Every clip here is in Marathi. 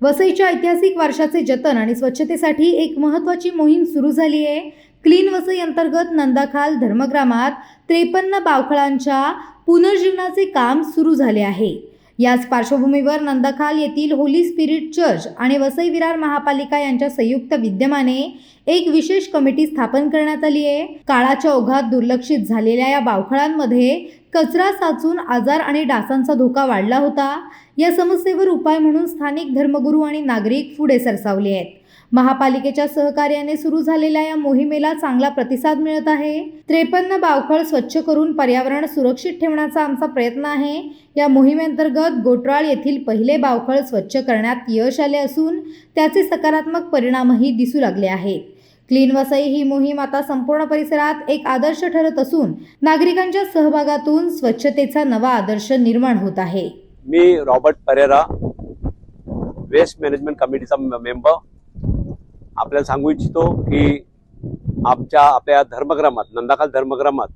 वसईच्या ऐतिहासिक वारशाचे जतन आणि स्वच्छतेसाठी एक महत्त्वाची मोहीम सुरू झाली आहे। क्लीन वसई अंतर्गत नंदाखाल धर्मग्रामात 53 बावखळांच्या पुनर्जीवनाचे काम सुरू झाले आहे। याच पार्श्वभूमीवर नंदाखाल येथील होली स्पिरिट चर्च आणि वसई विरार महापालिका यांच्या संयुक्त विद्यमाने एक विशेष कमिटी स्थापन करण्यात आली आहे। काळाच्या ओघात दुर्लक्षित झालेल्या या बावखळांमध्ये कचरा साचून आजार आणि डासांचा धोका वाढला होता। या समस्येवर उपाय म्हणून स्थानिक धर्मगुरू आणि नागरिक पुढे सरसावले आहेत। महापालिकेच्या सहकार्याने सुरू झालेल्या या मोहिमेला चांगला प्रतिसाद मिळत आहे। 53 बावखळ स्वच्छ करून पर्यावरण सुरक्षित ठेवण्याचा आमचा प्रयत्न आहे। या मोहिमेअंतर्गत गोटराळ येथील पहिले बावखळ स्वच्छ करण्यात यश आले असून त्याचे सकारात्मक परिणामही दिसू लागले आहेत। क्लीन वसई ही मोहीम आता संपूर्ण परिसरात एक आदर्श ठरत असून नागरिकांच्या सहभागातून स्वच्छतेचा नवा आदर्श निर्माण होत आहे। मी रॉबर्ट परेरा, वेस्ट मॅनेजमेंट कमिटीचा मेंबर, आपल्याला सांगू इच्छितो की आपल्या धर्मग्रामात, नंदाखाल धर्मग्रामात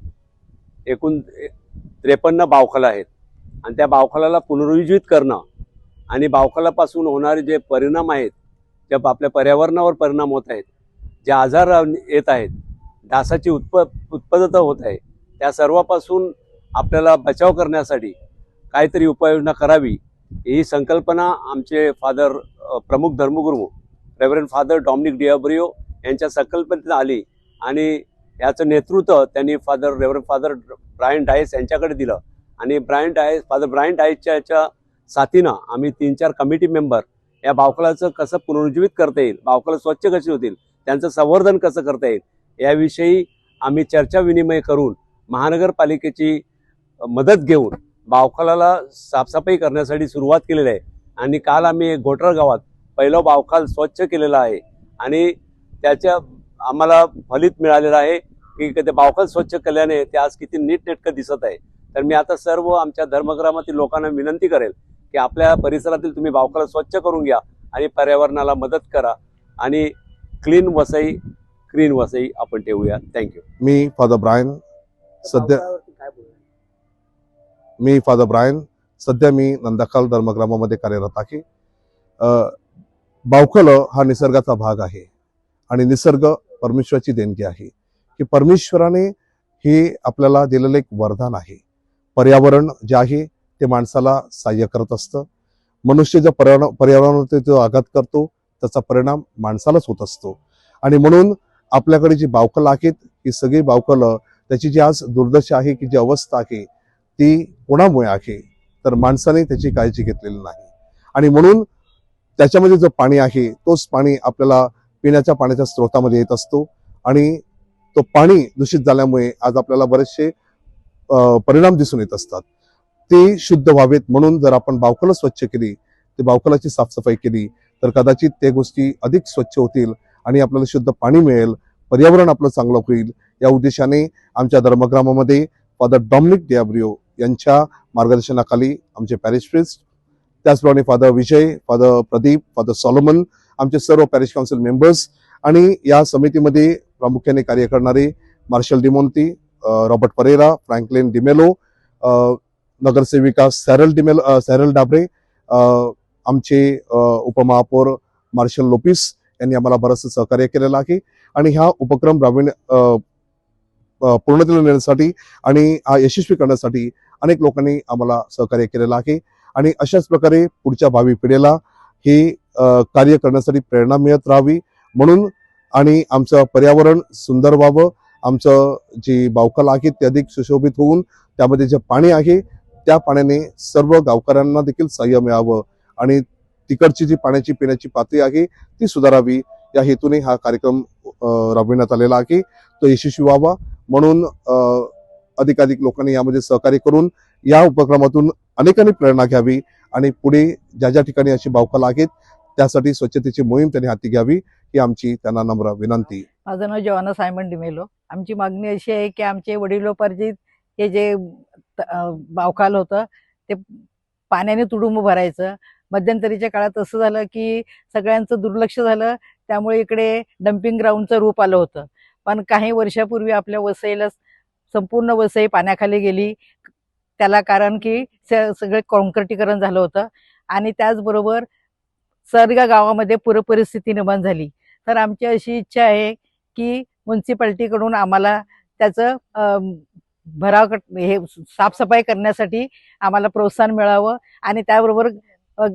एकूण 53 बावखळ आहेत आणि त्या बावखळाला पुनरुज्जीवित करणं आणि बावखळापासून होणारे जे परिणाम आहेत, जे आपल्या पर्यावरणावर परिणाम होत आहेत, जे आजार येत आहेत, डासाची उत्पादकता होत आहे, त्या सर्वापासून आपल्याला बचाव करण्यासाठी काहीतरी उपाययोजना करावी ही संकल्पना आमचे फादर प्रमुख धर्मगुरू रेव्हरंड फादर डॉमिनिक डियाब्रियो यांच्या संकल्पनेत आली आणि याचं नेतृत्व त्यांनी रेव्हरंड फादर ब्रायन डायस यांच्याकडे दिलं आणि फादर ब्रायन डायसच्या साथीनं आम्ही 3-4 कमिटी मेंबर या बावखळाचं कसं पुनरुज्जीवित करता येईल, बावखळ स्वच्छ कशी होतील, त्यांचं संवर्धन कसं करता येईल याविषयी आम्ही चर्चा विनिमय करून महानगरपालिकेची मदत घेऊन बावखळाला साफसफाई करण्यासाठी सुरुवात केलेली आहे आणि काल आम्ही गोटराळ गावात पहिलं बावखळ स्वच्छ केलेलं आहे आणि त्याच्या आम्हाला फलित मिळालेलं आहे की ते बावखळ स्वच्छ केल्याने ते आज किती नीटनेटकं दिसत आहे। तर मी आता सर्व आमच्या धर्मग्रामातील लोकांना विनंती करेल की आपल्या परिसरातील तुम्ही बावखळ स्वच्छ करून घ्या आणि पर्यावरणाला मदत करा आणि क्लीन वसई आपण ठेवूया। थँक्यू। मी फादर ब्रायन सध्या मी नंदाखाल धर्मग्रामामध्ये कार्यरत आहे। बावखळ हा निसर्गाचा भाग आहे आणि निसर्ग परमेश्वराची देणगी आहे की परमेश्वराने हे आपल्याला दिलेलं एक वरदान आहे। पर्यावरण जे आहे ते माणसाला सहाय्य करत असतं। मनुष्य जो पर्यावरणावरती जो आघात करतो त्याचा परिणाम माणसालाच होत असतो आणि म्हणून आपल्याकडे जी बावखळ आहेत ही सगळी बावखळ त्याची जी आज दुर्दशा आहे की जी अवस्था आहे ती कोणामुळे आहे तर माणसाने त्याची काळजी घेतलेली नाही आणि म्हणून त्याच्यामध्ये जो पाणी आहे तोच पाणी आपल्याला पिण्याच्या पाण्याच्या स्रोतामध्ये येत असतो आणि तो पाणी दूषित झाल्यामुळे आज आपल्याला बरेचसे परिणाम दिसून येत असतात। ते शुद्ध व्हावेत म्हणून जर आपण बावखळ स्वच्छ केली, ते बावखळाची साफसफाई केली तर कदाचित त्या गोष्टी अधिक स्वच्छ होतील आणि आपल्याला शुद्ध पाणी मिळेल, पर्यावरण आपलं चांगलं होईल। या उद्देशाने आमच्या धर्मग्रामामध्ये फादर डॉमिनिक डियाब्रियो यांच्या मार्गदर्शनाखाली आमचे पॅरिश प्रिस्ट, त्याचप्रमाणे फादर विजय, फादर प्रदीप, फादर सॉलोमन, आमचे सर्व पॅरिश काउन्सिल मेंबर्स आणि या समितीमध्ये प्रामुख्याने कार्य करणारे Marshal D'Monte, Robert Pereira, Franklin D'Mello, नगरसेविका सॅरल डाबरे, आमचे उपमहापौर मार्शल लोपिस यांनी आम्हाला बरंचसं सहकार्य केलेलं आहे आणि हा उपक्रम पूर्णतेला नेण्यासाठी आणि हा यशस्वी करण्यासाठी अनेक लोकांनी आम्हाला सहकार्य केलेलं आहे आणि अशाच प्रकारे पुढच्या भावी पिढीला हे कार्य करण्यासाठी प्रेरणा मिळत राहावी म्हणून आणि आमचं पर्यावरण सुंदर व्हावं, आमचं जी बावखळ आहे ते अधिक सुशोभित होऊन त्यामध्ये जे पाणी आहे त्या पाण्याने सर्व गावकऱ्यांना देखील सहाय्य मिळावं आणि तिकडची जी पाण्याची पिण्याची पातळी आहे ती सुधारावी या हेतूने हा कार्यक्रम राबविण्यात आलेला आहे। तो यशस्वी व्हावा म्हणून अधिकाधिक लोकांनी यामध्ये सहकार्य करून या उपक्रमातून अनेकांनी प्रेरणा घ्यावी आणि पुढे ज्या ज्या ठिकाणी अशी बावखळ आहेत त्यासाठी स्वच्छतेची मोहीम त्यांनी हाती घ्यावी ही आमची त्यांना नम्र विनंती। माझं नाव जॉना सायमन डिमेलो। आमची मागणी अशी आहे की आमचे वडिलोपार्जित हे जे बावखळ होतं ते पाण्याने तुडुंब भरायचं। मध्यंतरीच्या काळात असं झालं की सगळ्यांचं दुर्लक्ष झालं, त्यामुळे इकडे डम्पिंग ग्राउंडचं रूप आलं होतं। पण काही वर्षापूर्वी आपल्या वसईला संपूर्ण वसई पाण्याखाली गेली। त्याला कारण की सगळे कॉन्क्रिटीकरण झालं होतं आणि त्याचबरोबर सरगा गावामध्ये पूरपरिस्थिती निर्माण झाली, तर आमची अशी इच्छा आहे की म्युन्सिपाल्टीकडून आम्हाला त्याचं भराव हे साफसफाई करण्यासाठी आम्हाला प्रोत्साहन मिळावं आणि त्याबरोबर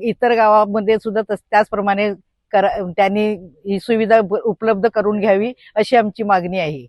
इतर गावामध्ये सुद्धा त्याचप्रमाणे त्यांनी ही सुविधा उपलब्ध करून घ्यावी अशी आमची मागणी आहे.